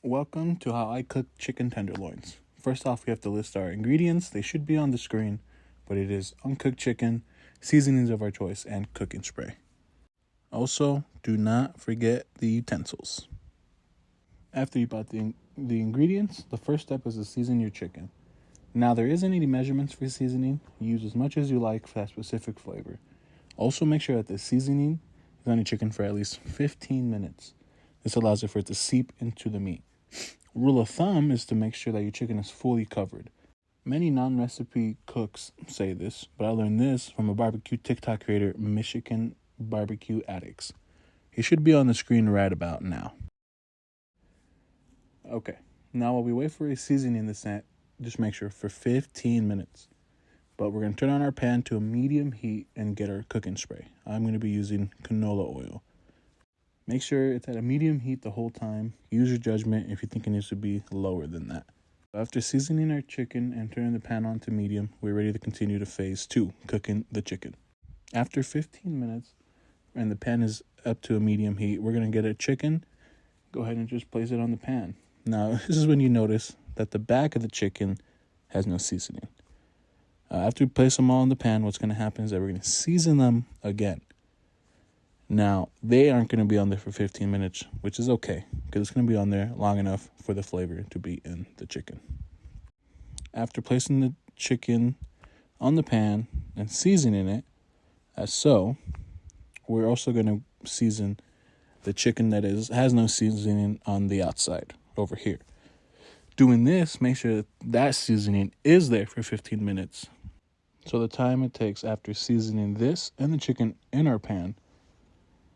Welcome to how I cook chicken tenderloins. First off, we have to list our ingredients. They should be on the screen, but it is uncooked chicken, seasonings of our choice, and cooking spray. Also, do not forget the utensils. After you bought the ingredients, the first step is to season your chicken. Now, there isn't any measurements for seasoning. Use as much as you like for that specific flavor. Also, make sure that the seasoning is on your chicken for at least 15 minutes. This allows it for it to seep into the meat. Rule of thumb is to make sure that your chicken is fully covered. Many non-recipe cooks say this, but I learned this from a barbecue TikTok creator, Michigan Barbecue Addicts. He should be on the screen right about now. Okay, now while we wait for a seasoning to set, just make sure for 15 minutes. But we're going to turn on our pan to a medium heat and get our cooking spray. I'm going to be using canola oil. Make sure it's at a medium heat the whole time. Use your judgment if you think it needs to be lower than that. After seasoning our chicken and turning the pan on to medium, we're ready to continue to phase 2, cooking the chicken. After 15 minutes and the pan is up to a medium heat, we're going to get our chicken. Go ahead and just place it on the pan. Now, this is when you notice that the back of the chicken has no seasoning. After we place them all in the pan, what's going to happen is that we're going to season them again. Now, they aren't going to be on there for 15 minutes, which is okay, because it's going to be on there long enough for the flavor to be in the chicken. After placing the chicken on the pan and seasoning it, as so, we're also going to season the chicken that has no seasoning on the outside, over here. Doing this, make sure that seasoning is there for 15 minutes. So the time it takes after seasoning this and the chicken in our pan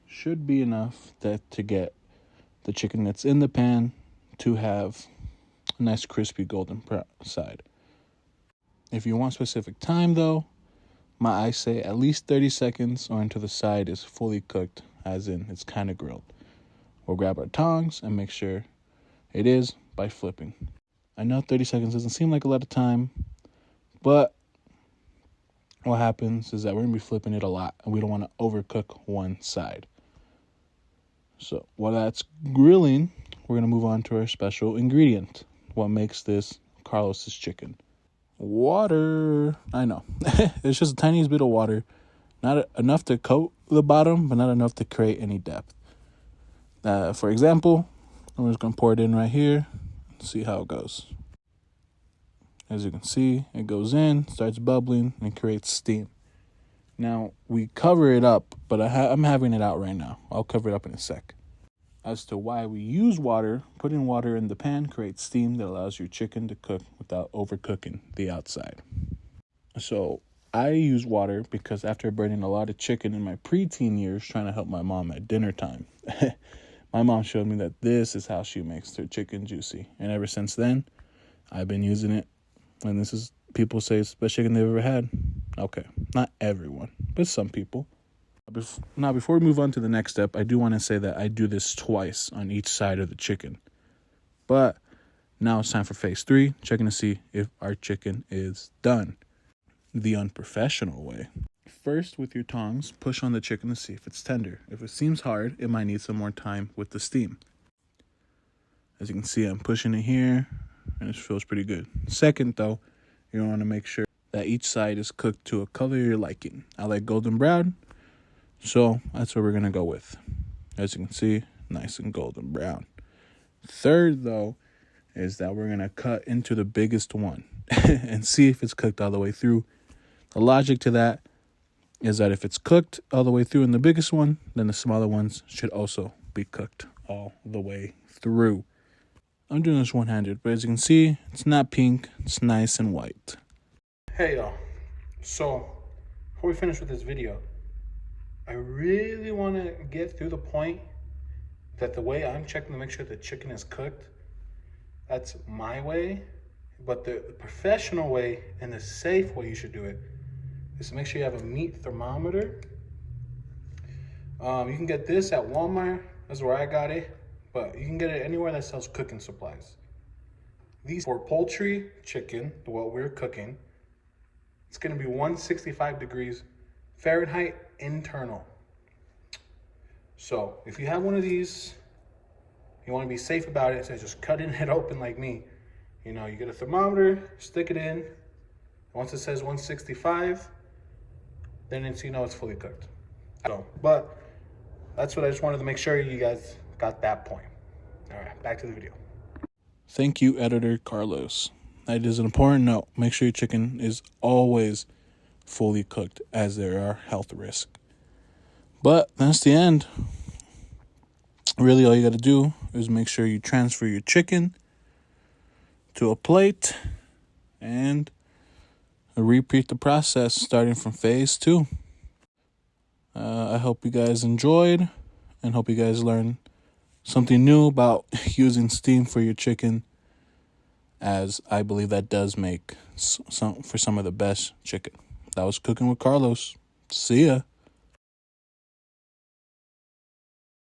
should be enough to get the chicken that's in the pan to have a nice crispy golden side. If you want specific time though, I say at least 30 seconds or until the side is fully cooked, as in it's kind of grilled. We'll grab our tongs and make sure it is by flipping. I know 30 seconds doesn't seem like a lot of time, but what happens is that we're going to be flipping it a lot and we don't want to overcook one side. So while that's grilling, we're going to move on to our special ingredient. What makes this Carlos's chicken? Water. I know. It's just the tiniest bit of water. Not enough to coat the bottom, but not enough to create any depth. For example, I'm just going to pour it in right here and see how it goes. As you can see, it goes in, starts bubbling, and creates steam. Now, we cover it up, but I'm having it out right now. I'll cover it up in a sec. As to why we use water, putting water in the pan creates steam that allows your chicken to cook without overcooking the outside. So, I use water because after burning a lot of chicken in my preteen years trying to help my mom at dinner time, my mom showed me that this is how she makes her chicken juicy. And ever since then, I've been using it. And this is, people say it's the best chicken they've ever had. Okay, not everyone, but some people. Now, before we move on to the next step, I do want to say that I do this twice on each side of the chicken. But now it's time for phase 3, checking to see if our chicken is done the unprofessional way. First, with your tongs, push on the chicken to see if it's tender. If it seems hard, it might need some more time with the steam. As you can see, I'm pushing it here, and it feels pretty good. Second, though, you want to make sure that each side is cooked to a color you're liking. I like golden brown, so that's what we're going to go with. As you can see, nice and golden brown. Third, though, is that we're going to cut into the biggest one and see if it's cooked all the way through. The logic to that is that if it's cooked all the way through in the biggest one, then the smaller ones should also be cooked all the way through. I'm doing this one-handed, but as you can see, it's not pink, it's nice and white. Hey y'all, so before we finish with this video, I really want to get through the point that the way I'm checking to make sure the chicken is cooked, that's my way, but the professional way and the safe way you should do it is to make sure you have a meat thermometer. You can get this at Walmart, that's where I got it, but you can get it anywhere that sells cooking supplies. These for poultry, chicken, what we're cooking, it's going to be 165 degrees Fahrenheit internal. So if you have one of these You want to be safe about it instead of just cutting it open like me. You know, you get a thermometer, stick it in. Once it says 165, then it's, you know, it's fully cooked. So, but that's what I just wanted to make sure you guys got that point. All right, back to the video. Thank you, Editor Carlos. That is an important note. Make sure your chicken is always fully cooked, as there are health risks. But that's the end. Really, all you got to do is make sure you transfer your chicken to a plate and repeat the process starting from phase 2. I hope you guys enjoyed and hope you guys learned something new about using steam for your chicken, as I believe that does make some of the best chicken. That was Cooking with Carlos. See ya.